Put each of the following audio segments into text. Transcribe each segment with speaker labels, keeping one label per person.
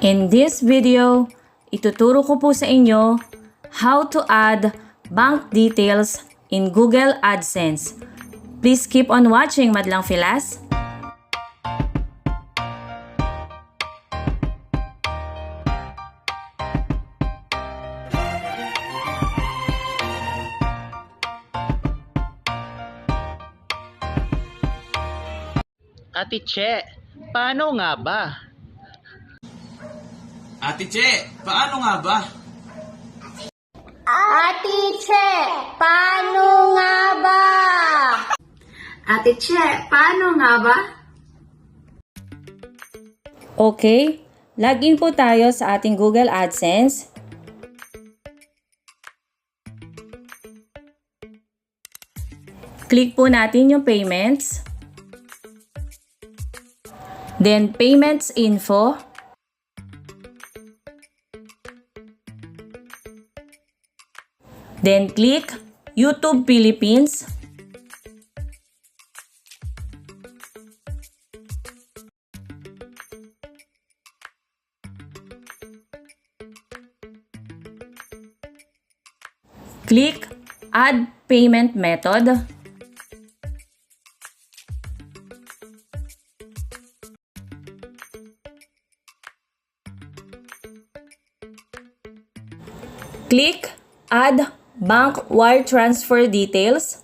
Speaker 1: In this video, ituturo ko po sa inyo how to add bank details in Google AdSense. Please keep on watching, madlang Filas.
Speaker 2: Ate Che, paano nga ba?
Speaker 3: Ate Che, paano nga ba?
Speaker 4: Ate Che, paano nga ba? Ate Che, paano nga ba?
Speaker 1: Okay, login po tayo sa ating Google AdSense. Click po natin yung payments. Then payments info. Then click YouTube Philippines. Click Add Payment Method. Click Add Bank Wire Transfer Details.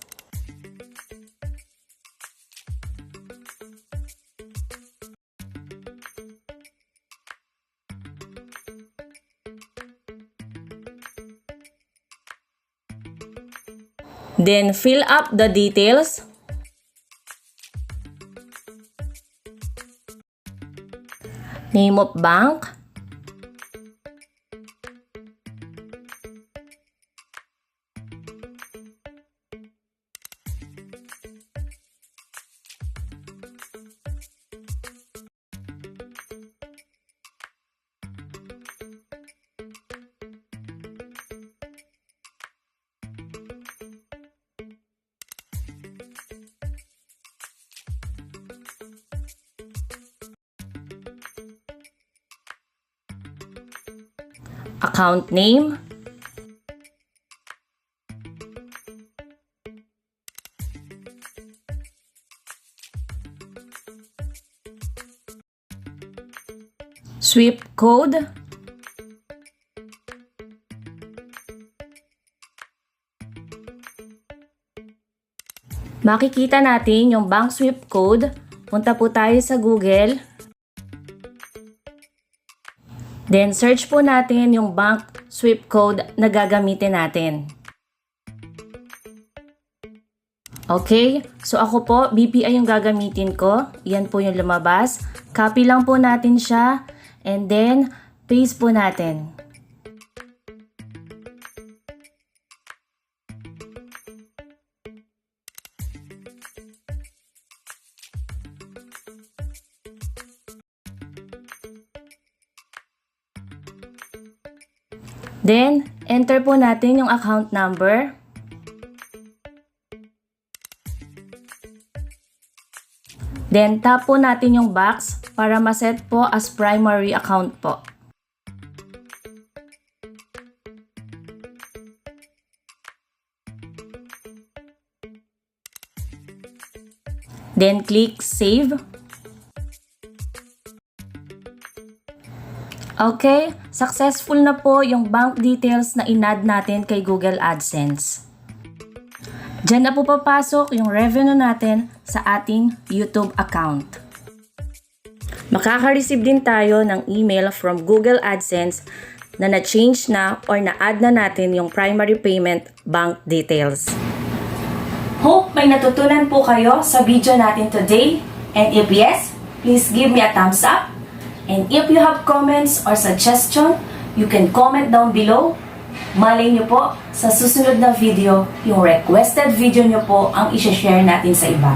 Speaker 1: Then fill up the details. Name of bank. Account name. Sweep code. Makikita natin yung bank sweep code. Punta po tayo sa Google. Then search po natin yung bank sweep code na gagamitin natin. Okay, so ako po, BPI yung gagamitin ko. Yan po yung lumabas. Copy lang po natin siya. And then, paste po natin. Then, enter po natin yung account number. Then, tap po natin yung box para ma-set po as primary account po. Then, click Save. Okay, successful na po yung bank details na in-add natin kay Google AdSense. Diyan na po papasok yung revenue natin sa ating YouTube account. Makaka-receive din tayo ng email from Google AdSense na na-change na or na-add na natin yung primary payment bank details. Hope may natutunan po kayo sa video natin today. And if yes, please give me a thumbs up. And if you have comments or suggestion, you can comment down below. Malay nyo po, sa susunod na video, yung requested video nyo po ang isha-share natin sa iba.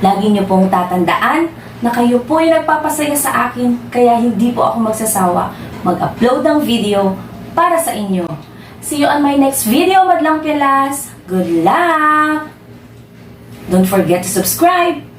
Speaker 1: Lagi nyo pong tatandaan na kayo po yung nagpapasaya sa akin, kaya hindi po ako magsasawa mag-upload ng video para sa inyo. See you on my next video, madlang Pilas! Good luck! Don't forget to subscribe!